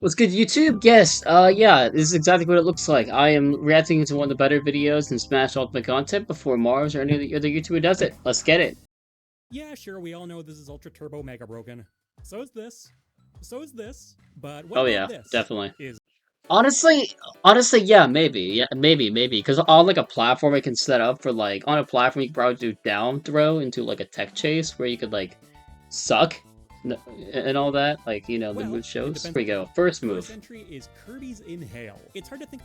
What's good, YouTube? Yes, yeah, this is exactly what it looks like. I am reacting to one of the better videos in Smash Ultimate content before Mars or any other YouTuber does it. Let's get it. Yeah, sure, we all know this is Ultra Turbo Mega Broken. So is this. So is this. But what Oh about yeah, this? definitely. Is Honestly, honestly, yeah, maybe, because on like a platform it can set up for like on a platform you could probably do down throw into like a tech chase where you could like suck and all that, like the well, move it shows. depends. Here we go. First First move. entry is Kirby's Inhale. It's hard to think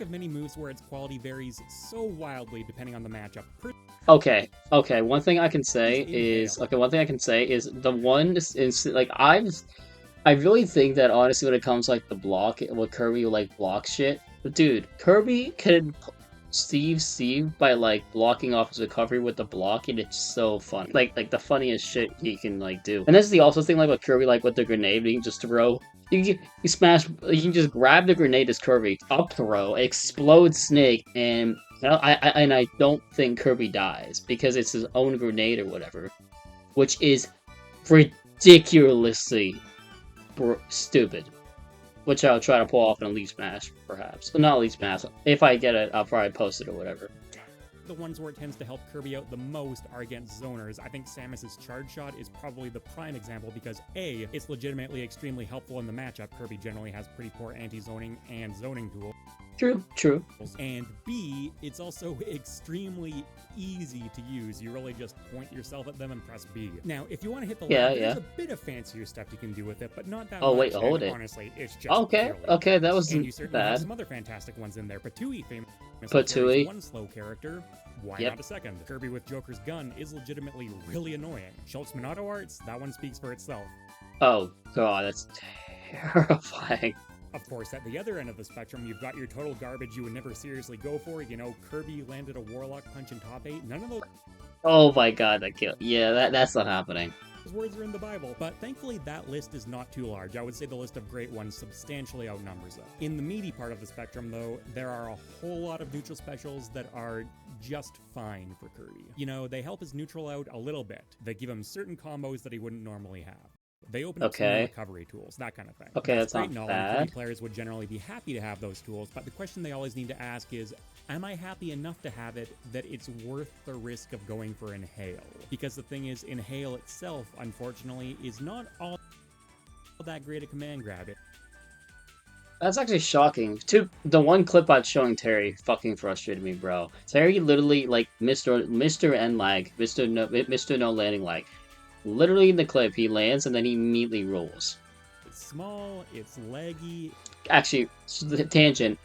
of many moves where its quality varies so wildly depending on the matchup. Okay. One thing I can Kirby's say Inhale. is okay. One thing I can say is the one is like I really think that honestly, when it comes like the block, what Kirby like block shit, dude, Kirby can Steve by like blocking off his recovery with the block, and it's so fun. Like the funniest shit he can like do. And this is the also thing like with Kirby, like with the grenade, you can just throw. You smash. You can just grab the grenade as Kirby, up throw, explode Snake, and I don't think Kirby dies because it's his own grenade or whatever, which is ridiculously stupid. Which I'll try to pull off in Elite Smash, perhaps. Well, not Elite Smash. If I get it, I'll probably post it or whatever. The ones where it tends to help Kirby out the most are against zoners. I think Samus's charge shot is probably the prime example because A, it's legitimately extremely helpful in the matchup. Kirby generally has pretty poor anti-zoning and zoning tools. True. And B, it's also extremely easy to use. You really just point yourself at them and press B. Now, if you want to hit the Yeah, line, yeah. there's a bit of fancier stuff you can do with it, but not that Oh, much. wait, hold and it. honestly, it's just Okay, that and you wasn't certainly have bad. some other fantastic ones in there. Patui famously Patui. carries one slow character. Why Yep. not a second? Kirby with Joker's gun is legitimately really annoying. Schultz Minato arts, that one speaks for itself. Oh, God, that's terrifying. Of course, at the other end of the spectrum, you've got your total garbage you would never seriously go for. You know, Kirby landed a Warlock punch in top 8. None of those Oh my God, that kill. Yeah, that's not happening. words are in the Bible. But thankfully, that list is not too large. I would say the list of great ones substantially outnumbers it. In the meaty part of the spectrum, though, there are a whole lot of neutral specials that are just fine for Kirby. You know, they help his neutral out a little bit. They give him certain combos that he wouldn't normally have. They open up some recovery tools, that kind of thing. Okay, that's great not knowledge. bad. Kirby players would generally be happy to have those tools, but the question they always need to ask is, am I happy enough to have it that it's worth the risk of going for Inhale? Because the thing is, Inhale itself, unfortunately, is not all that great a command grab. That's actually shocking. The one clip I was showing Terry fucking frustrated me, bro. Terry literally like Mr. N lag, Mr. No landing lag. Literally in the clip, he lands and then he immediately rolls. It's small, it's leggy. Actually, tangent.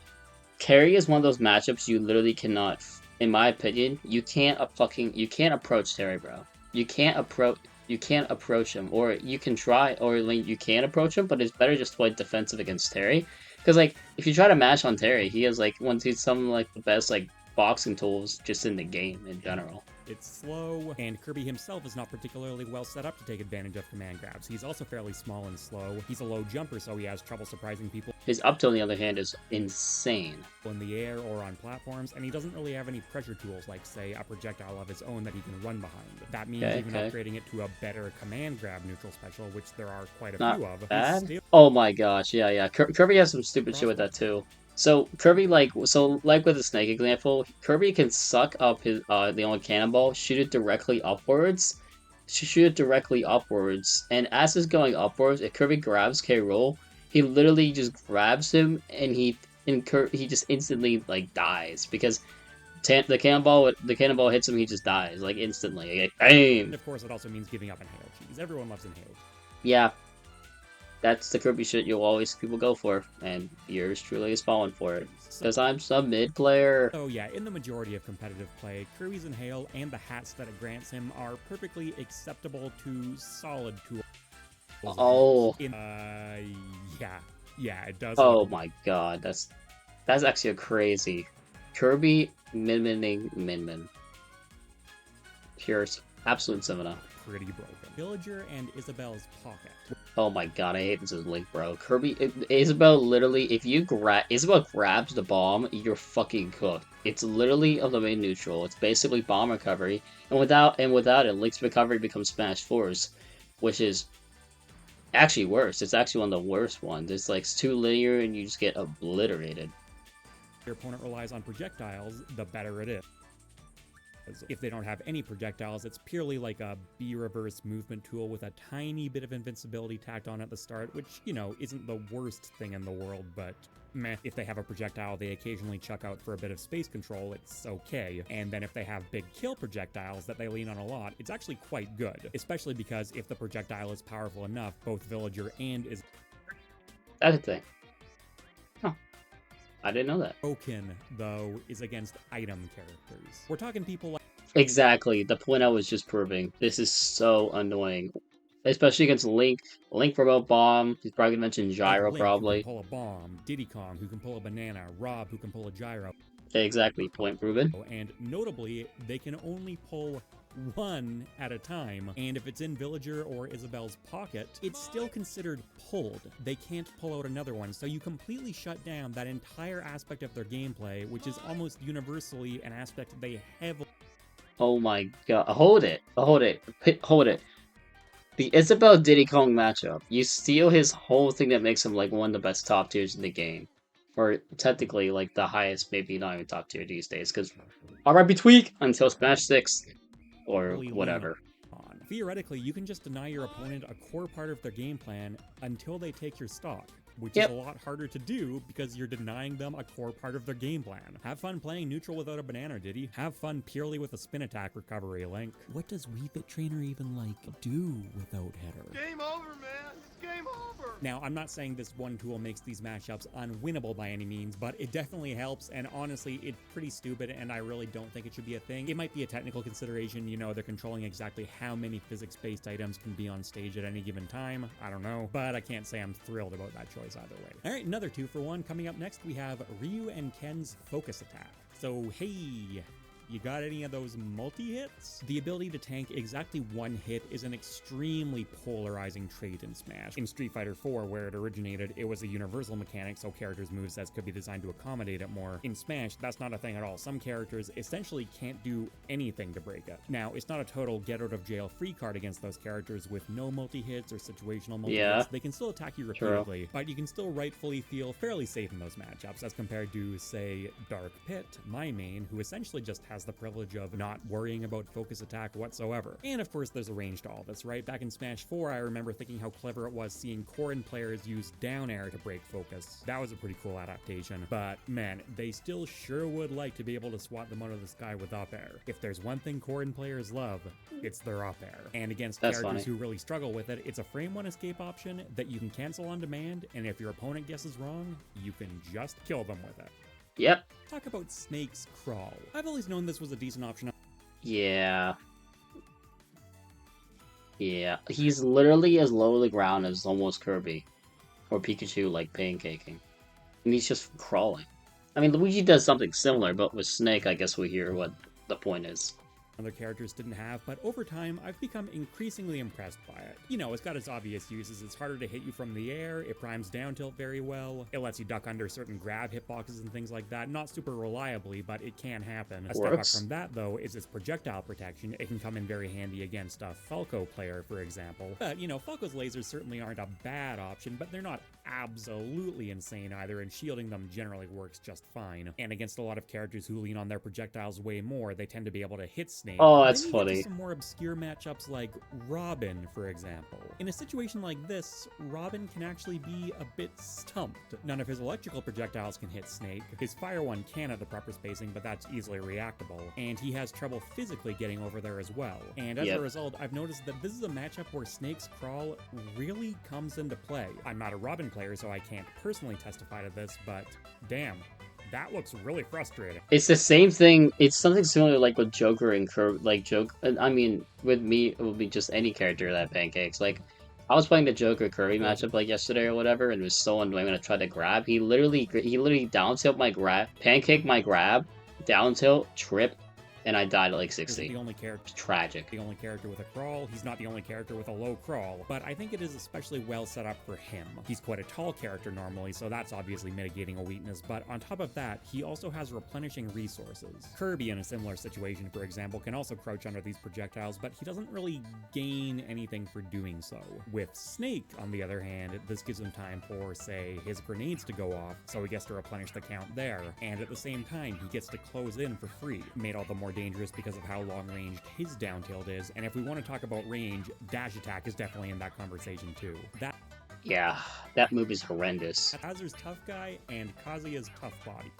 Carry is one of those matchups you literally cannot. In my opinion, you can't approach Terry, bro. You can't approach him, or you can try, or like, you can approach him, but it's better just to play defensive against Terry. Because like if you try to mash on Terry, he has like some like the best like boxing tools just in the game in general. It's slow, and Kirby himself is not particularly well set up to take advantage of command grabs. He's also fairly small and slow. He's a low jumper, so he has trouble surprising people His up tilt, on the other hand, is insane. in the air or on platforms, and he doesn't really have any pressure tools like, say, a projectile of his own that he can run behind. That means even upgrading it to a better command grab neutral special, which there are quite a few of. Bad? Oh my gosh, yeah. Kirby has some stupid shit with that too. So Kirby like with the snake example, Kirby can suck up his the only cannonball, shoot it directly upwards, and as it's going upwards, if Kirby grabs K. Rool, he literally just grabs him and he just instantly like dies because the cannonball hits him, he just dies like instantly. Like, bam! And of course, it also means giving up Inhale cheese. Everyone loves Inhale. Yeah, that's the Kirby shit people go for, and yours truly is falling for it. Because I'm some mid player. Oh yeah, in the majority of competitive play, Kirby's Inhale and the hats that it grants him are perfectly acceptable to solid tools. Oh. Yeah, it does. Oh my god, that's actually a crazy. Kirby Min. Pure absolute Simona. Pretty broken. Villager and Isabel's Pocket. Oh my god, I hate this as Link, bro. Isabel literally, if Isabel grabs the bomb, you're fucking cooked. It's literally a domain neutral. It's basically bomb recovery, and without it, Link's recovery becomes Smash Force, which is Actually worse. It's actually one of the worst ones. It's like it's too linear and you just get obliterated. Your opponent relies on projectiles, the better it is. If they don't have any projectiles, it's purely like a B-reverse movement tool with a tiny bit of invincibility tacked on at the start, which, you know, isn't the worst thing in the world, but meh. If they have a projectile they occasionally chuck out for a bit of space control, it's okay. And then if they have big kill projectiles that they lean on a lot, it's actually quite good. Especially because if the projectile is powerful enough, both villager and is That's the thing. Huh. I didn't know that. broken, though, is against item characters. We're talking people like Exactly. The point I was just proving. This is so annoying. Especially against Link. Link remote bomb. He's probably gonna mention gyro, Link, probably. who can pull a bomb, Diddy Kong, who can pull a banana, Rob, who can pull a gyro. Exactly. Point proven. And notably, they can only pull one at a time, and if it's in Villager or Isabelle's pocket, it's still considered pulled. They can't pull out another one, so you completely shut down that entire aspect of their gameplay, which is almost universally an aspect they heavily... Oh my god. Hold it. Hold it. Hold it. The Isabelle Diddy Kong matchup. You steal his whole thing that makes him like one of the best top tiers in the game. Or technically like the highest, maybe not even top tier these days, because RIP Tweak until Smash 6 or whatever. Theoretically, you can just deny your opponent a core part of their game plan until they take your stock, which is a lot harder to do because you're denying them a core part of their game plan. Have fun playing neutral without a banana, Diddy. Have fun purely with a spin attack recovery, Link. What does Wii Fit Trainer even, like, do without header? Game over, man! It's game over! Now, I'm not saying this one tool makes these matchups unwinnable by any means, but it definitely helps, and honestly, it's pretty stupid, and I really don't think it should be a thing. It might be a technical consideration, you know, they're controlling exactly how many physics-based items can be on stage at any given time. I don't know, but I can't say I'm thrilled about that choice either way. Alright, another 2-for-1. Coming up next, we have Ryu and Ken's Focus Attack. So, hey, you got any of those multi-hits? The ability to tank exactly one hit is an extremely polarizing trait in Smash. In Street Fighter 4, where it originated, it was a universal mechanic, so characters' movesets could be designed to accommodate it more. In Smash, that's not a thing at all. Some characters essentially can't do anything to break it. Now, it's not a total get-out-of-jail-free card against those characters with no multi-hits or situational multi-hits. They can still attack you repeatedly, but you can still rightfully feel fairly safe in those matchups as compared to, say, Dark Pit, my main, who essentially just has the privilege of not worrying about focus attack whatsoever. And of course there's a range to all this, right? Back in Smash 4, I remember thinking how clever it was seeing Corrin players use down air to break focus. That was a pretty cool adaptation, but man, they still sure would like to be able to swat them out of the sky with up air. If there's one thing Corrin players love, it's their up air. And against characters who really struggle with it, it's a frame 1 escape option that you can cancel on demand, and if your opponent guesses wrong, you can just kill them with it. Yep. Talk about Snake's Crawl. I've always known this was a decent option. Yeah. Yeah. He's literally as low to the ground as almost Kirby. Or Pikachu, like, pancaking. And he's just crawling. I mean, Luigi does something similar, but with Snake, I guess we hear what the point is. Other characters didn't have, but over time, I've become increasingly impressed by it. You know, it's got its obvious uses. It's harder to hit you from the air, it primes down tilt very well, it lets you duck under certain grab hitboxes and things like that. Not super reliably, but it can happen. A step up from that, though, is its projectile protection. It can come in very handy against a Falco player, for example. But, you know, Falco's lasers certainly aren't a bad option, but they're not absolutely insane either, and shielding them generally works just fine. And against a lot of characters who lean on their projectiles way more, they tend to be able to hit Snake. Oh, that's funny. Then you get to some more obscure matchups like Robin, for example. In a situation like this, Robin can actually be a bit stumped. None of his electrical projectiles can hit Snake. His fire one can at the proper spacing, but that's easily reactable. And he has trouble physically getting over there as well. And as a result, I've noticed that this is a matchup where Snake's Crawl really comes into play. I'm not a Robin player, so I can't personally testify to this, but damn. That looks really frustrating. It's the same thing. It's something similar like with Joker and Kirby. Like, I mean, with me, it would be just any character that pancakes. Like, I was playing the Joker Kirby matchup like yesterday or whatever, and it was so annoying when I tried to grab. He literally down tilt my grab, pancake my grab, down tilt, trip, and I died at like Isn't 60. the only character It's tragic. the only character with a crawl. He's not the only character with a low crawl, but I think it is especially well set up for him. He's quite a tall character normally, so that's obviously mitigating a weakness, but on top of that, he also has replenishing resources. Kirby, in a similar situation, for example, can also crouch under these projectiles, but he doesn't really gain anything for doing so. With Snake, on the other hand, this gives him time for, say, his grenades to go off, so he gets to replenish the count there, and at the same time, he gets to close in for free, made all the more dangerous because of how long-ranged his down tilt is, and if we want to talk about range, dash attack is definitely in that conversation too. Yeah, that move is horrendous. Bowser's tough guy and Kazuya's tough body.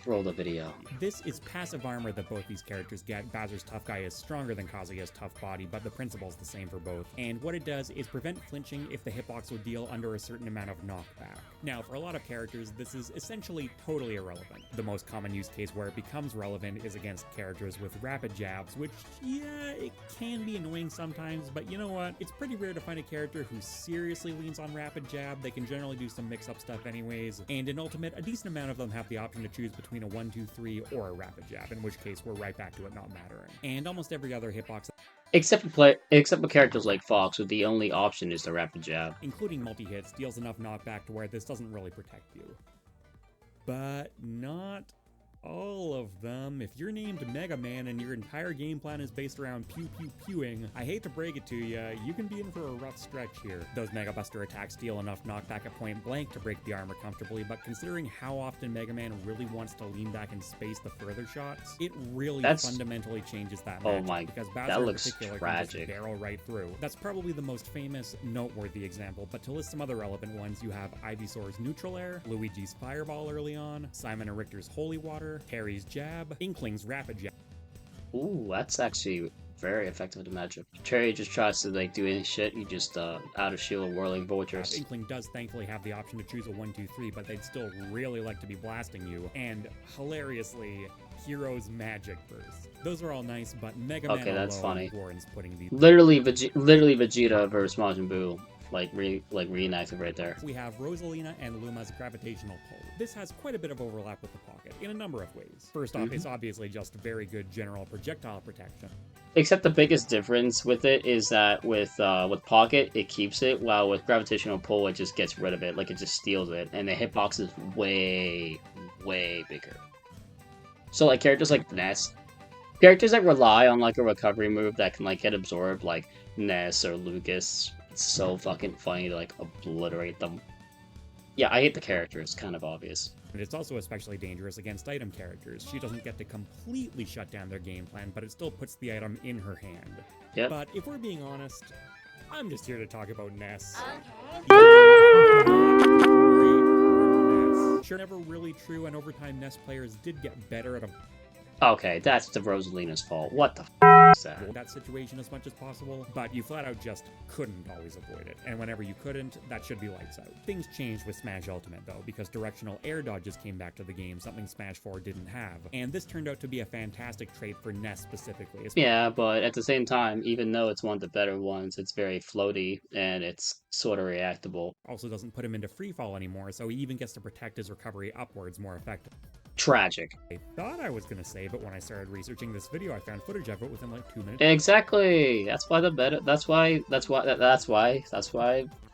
Roll the video. This is passive armor that both these characters get. Bowser's tough guy is stronger than Kazuya's tough body, but the principle's the same for both. And what it does is prevent flinching if the hitbox will deal under a certain amount of knockback. Now, for a lot of characters, this is essentially totally irrelevant. The most common use case where it becomes relevant is against characters with rapid jabs, which, yeah, it can be annoying sometimes, but you know what? It's pretty rare to find a character who seriously leans on rapid jab. They can generally do some mix-up stuff anyways, and in Ultimate, a decent amount of them have the option to choose between a 1-2-3 or a rapid jab, in which case we're right back to it not mattering. And almost every other hitbox, Except for characters like Fox, where the only option is the rapid jab. including multi-hits, deals enough knockback to where this doesn't really protect you. But not all of them. If you're named Mega Man and your entire game plan is based around pew-pew-pewing, I hate to break it to you can be in for a rough stretch here. Those Mega Buster attacks deal enough knockback at point blank to break the armor comfortably, but considering how often Mega Man really wants to lean back and space the further shots, it really fundamentally changes that Oh matchup, my, because Bowser that in looks particular tragic. can just barrel right through. That's probably the most famous, noteworthy example, but to list some other relevant ones, you have Ivysaur's Neutral Air, Luigi's Fireball early on, Simon and Richter's Holy Water, Terry's Jab, Inkling's Rapid Jab. Ooh, that's actually very effective to matchup. Terry just tries to like do any shit, you just out of shield whirling vultures. Inkling does thankfully have the option to choose a 1-2-3, but they'd still really like to be blasting you. And hilariously, Hero's Magic Burst. Those are all nice, but Mega Man that's alone funny. warrants putting these. Literally Vegeta versus Majin Buu, reenacted right there. We have Rosalina and Luma's Gravitational Pull. This has quite a bit of overlap with the Pocket, in a number of ways. First off, it's obviously just very good general projectile protection. Except the biggest difference with it is that with Pocket, it keeps it, while with Gravitational Pull, it just gets rid of it, like it just steals it, and the hitbox is way, way bigger. So like characters like Ness, characters that rely on like a recovery move that can like get absorbed, like Ness or Lucas, it's so fucking funny to like obliterate them. Yeah, I hate the character, it's kind of obvious. And it's also especially dangerous against item characters. She doesn't get to completely shut down their game plan, but it still puts the item in her hand. Yep. But if we're being honest, I'm just here to talk about Ness. Sure, never really true, and over time Ness players did get better at Okay, that's the Rosalina's fault. What the is that? that situation as much as possible, but you flat out just couldn't always avoid it, and whenever you couldn't, that should be lights out. Things changed with Smash Ultimate though, because directional air dodges came back to the game, something Smash 4 didn't have, and this turned out to be a fantastic trait for Ness specifically. Yeah, but at the same time, even though it's one of the better ones, it's very floaty, and it's sort of reactable. Also doesn't put him into freefall anymore, so he even gets to protect his recovery upwards more effectively. Tragic. I thought I was gonna say, but when I started researching this video, I found footage of it within like 2 minutes. Exactly. That's why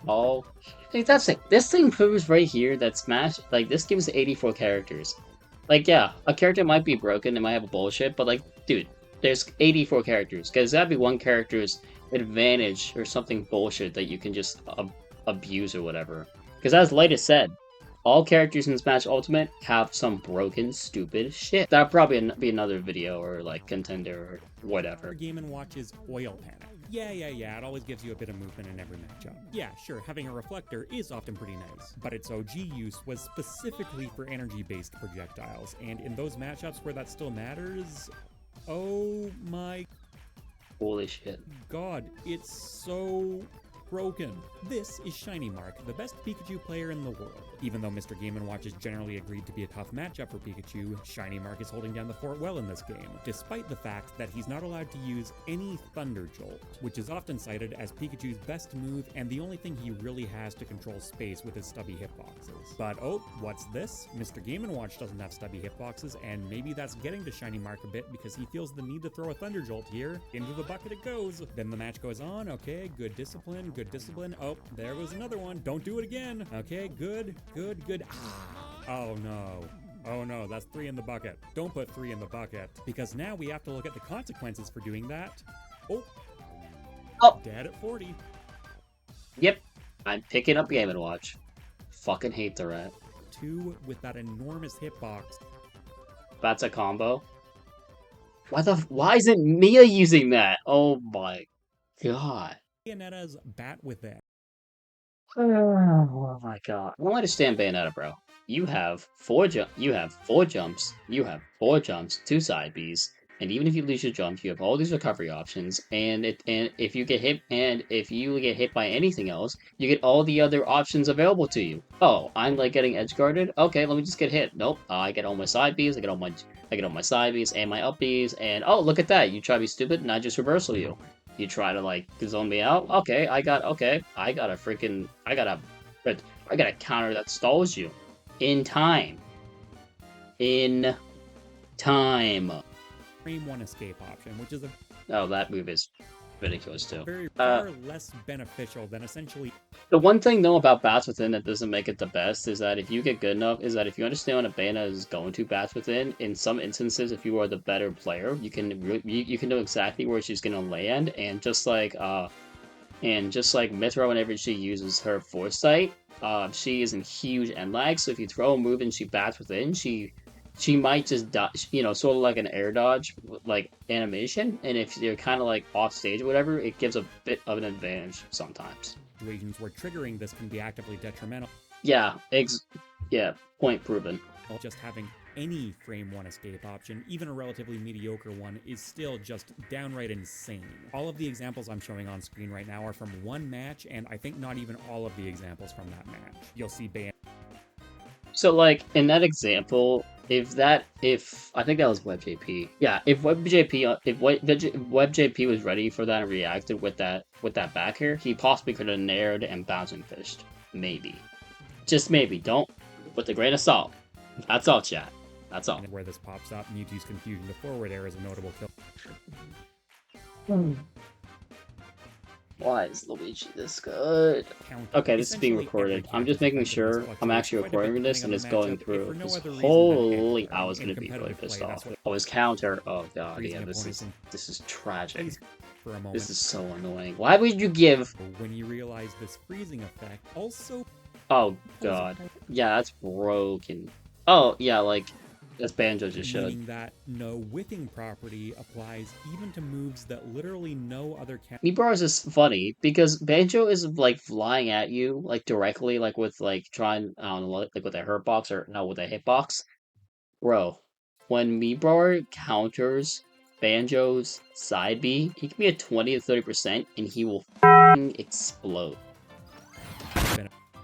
all. Like, that's it. This thing proves right here that Smash, like, this gives 84 characters. Like, yeah, a character might be broken, it might have a bullshit, but like, dude, there's 84 characters. Because that'd be one character's advantage or something bullshit that you can just abuse or whatever. Because as Latest said, all characters in Smash Ultimate have some broken, stupid shit. That'll probably be another video or like contender or whatever. Game & Watch's Oil Panic. Yeah, it always gives you a bit of movement in every matchup. Yeah, sure, having a reflector is often pretty nice, but its OG use was specifically for energy-based projectiles, and in those matchups where that still matters, oh my Holy shit. god, it's so broken. This is Shiny Mark, the best Pikachu player in the world. Even though Mr. Game & Watch has generally agreed to be a tough matchup for Pikachu, Shiny Mark is holding down the fort well in this game, despite the fact that he's not allowed to use any Thunder Jolt, which is often cited as Pikachu's best move and the only thing he really has to control space with his stubby hitboxes. But oh, what's this? Mr. Game & Watch doesn't have stubby hitboxes, and maybe that's getting to Shiny Mark a bit because he feels the need to throw a Thunder Jolt here. Into the bucket it goes. Then the match goes on. Okay, good discipline, good discipline. Oh, there goes another one. Don't do it again. Okay, good, good, good. Oh no. Oh no, that's 3 in the bucket. Don't put 3 in the bucket, because now we have to look at the consequences for doing that. Oh. Dead at 40. Yep. I'm picking up Game & Watch. Fucking hate the rat. 2 with that enormous hitbox. That's a combo. Why isn't Mia using that? Oh my god. Bayonetta's bat with it. Oh my god. I don't understand Bayonetta, bro. You have 4 jumps, you have 4 jumps, 2 side Bs, and even if you lose your jump, you have all these recovery options, and if you get hit by anything else, you get all the other options available to you. Oh, I'm like getting edge guarded? Okay, let me just get hit. Nope. I get all my side Bs, I get all my side Bs and my up Bs, and oh, look at that. You try to be stupid and I just reversal you. You try to like zone me out. Okay, I got a counter that stalls you in time. In time. Frame 1 escape option, which is a that move is ridiculous too. very far less beneficial than essentially. The one thing though about Bats Within that doesn't make it the best is that if you get good enough, is that if you understand when a Bayonetta is going to Bats Within, in some instances, if you are the better player, you can know exactly where she's gonna land, and just like Mithra, whenever she uses her Foresight, she is in huge end lag. So if you throw a move and she Bats Within, she might just dodge, sort of like an air dodge, like animation. And if you're kind of like off stage or whatever, it gives a bit of an advantage sometimes. Situations where triggering this can be actively detrimental. Yeah, point proven. Just having any frame 1 escape option, even a relatively mediocre one, is still just downright insane. All of the examples I'm showing on screen right now are from one match, and I think not even all of the examples from that match. You'll see So, like, in that example, if I think that was WebJP. Yeah, if WebJP was ready for that and reacted with that back air, he possibly could have nared and bouncing fished. Maybe. Just maybe. Don't, with a grain of salt. That's all, chat. That's all. Where this pops up, Mewtwo's confusion to forward air is a notable kill. Why is Luigi this good? Okay, this is being recorded. I'm just making sure I'm actually recording this and it's going through. Holy, I was gonna be really pissed off. Oh, his counter. Oh god, yeah, this is tragic. For a moment. This is so annoying. Why would you give? When you realize this freezing effect also. Oh god, yeah, that's broken. Oh yeah, like. As Banjo just showed. Meaning that no whiffing property applies even to moves that literally no other Meatbars is funny because Banjo is like flying at you like directly, like with like trying I don't know, like with a hurt box or no with a hitbox. Bro, when Meatbar counters Banjo's side B, he can be at 20 to 30% and he will explode.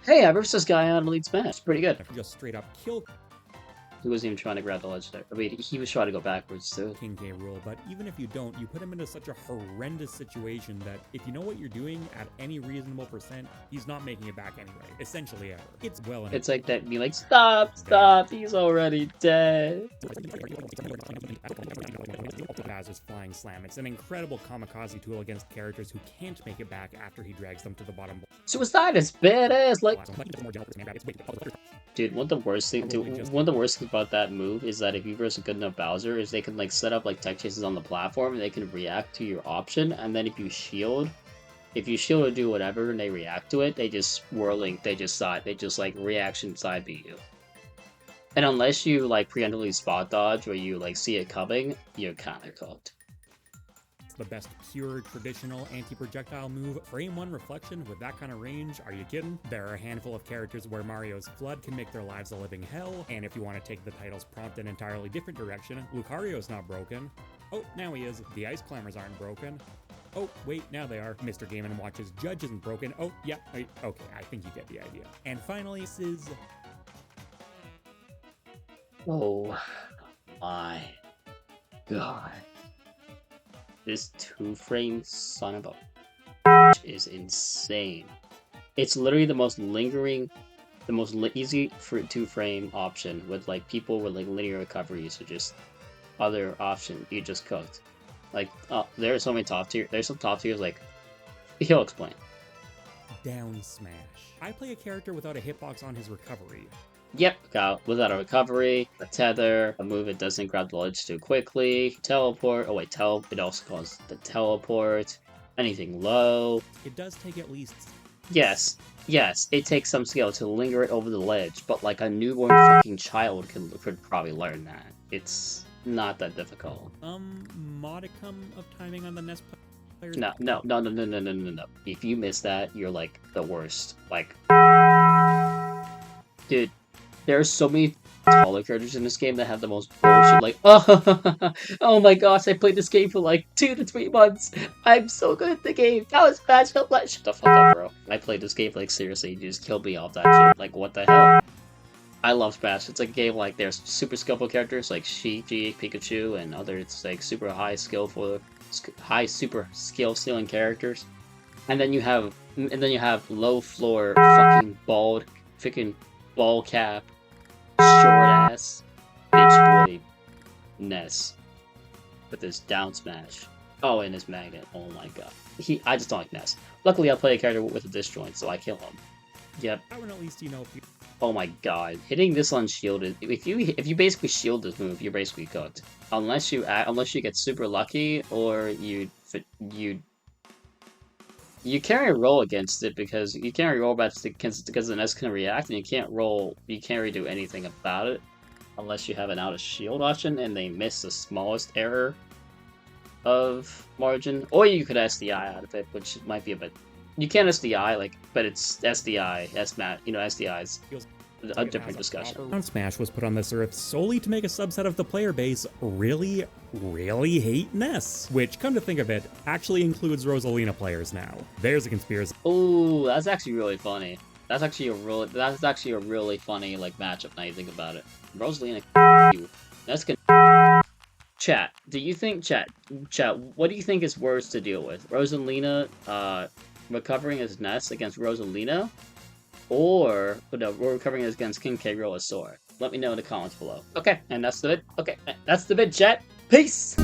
Hey, I versed this guy on Elite Smash. It's pretty good. Just straight up kill. He wasn't even trying to grab the ledge there. I mean, he was trying to go backwards too. King K rule, but even if you don't, you put him into such a horrendous situation that if you know what you're doing at any reasonable percent, he's not making it back anyway. Essentially ever. It's well enough. It's like that, be like, stop, he's already dead. Bowser's Flying Slam. It's an incredible kamikaze tool against characters who can't make it back after he drags them to the bottom. Suicide is badass, like. Dude, one of the worst things about that move is that if you verse a good enough Bowser, is they can like set up like tech chases on the platform and they can react to your option, and then if you shield or do whatever and they react to it, they just like reaction side beat you. And unless you like preemptively spot dodge or you like see it coming, you're kinda cooked. The best pure traditional anti-projectile move, frame 1 reflection with that kind of range, are you kidding? There are a handful of characters where Mario's Flood can make their lives a living hell, and if you want to take the title's prompt in an entirely different direction, Lucario's not broken. Oh, now he is. The Ice Climbers aren't broken. Oh, wait, now they are. Mr. Game & Watch's judge isn't broken. Oh, yeah, okay, I think you get the idea. And finally, this is... Oh my god. This two-frame son of a is insane. It's literally the most lingering, the most easy for two-frame option with like people with like linear recovery, so just other option you just cooked. Like, there are so many top tier. There's some top tiers like he'll explain. Down smash. I play a character without a hitbox on his recovery. Yep, without a recovery, a tether, a move that doesn't grab the ledge too quickly, teleport. Oh wait, it also calls the teleport. Anything low. It does take at least... Yes, it takes some skill to linger it over the ledge, but like a newborn fucking child could probably learn that. It's not that difficult. Modicum of timing on the NES player. No. If you miss that, you're like the worst. Like, dude, there are so many taller characters in this game that have the most bullshit, like, oh my gosh, I played this game for like 2 to 3 months. I'm so good at the game. That was bad. Shut the fuck up, bro. I played this game, like, seriously, you just killed me off that shit. Like, what the hell? I love Smash. It's like a game like there's super skillful characters like Shiji, Pikachu, and other like super high super skill stealing characters. And then you have low floor fucking bald freaking ball cap short ass bitch boy Ness with his down smash. Oh, and his magnet. Oh my god. I just don't like Ness. Luckily I play a character with a disjoint, so I kill him. Yep. That one at least you know if you... Oh my god. Hitting this unshielded. If you basically shield this move, you're basically cooked. Unless you get super lucky or you can't roll against it because you can't roll back because the Ness can react, and you can't really do anything about it unless you have an out of shield option and they miss the smallest error of margin, or you could SDI out of it, which might be a bit. You can't SDI, but it's SDI, SMAT, SDI's a different discussion. Down Smash was put on this earth solely to make a subset of the player base really, really hate Ness. Which, come to think of it, actually includes Rosalina players now. There's a conspiracy. Oh, that's actually really funny. That's actually a really funny, matchup now you think about it. Rosalina, that's good. Chat, what do you think is worse to deal with? Rosalina, recovering as Ness against Rosalina, or recovering against King K. Roll as Sora? Let me know in the comments below. Okay, and that's the vid. Okay, that's the vid, chat. Peace!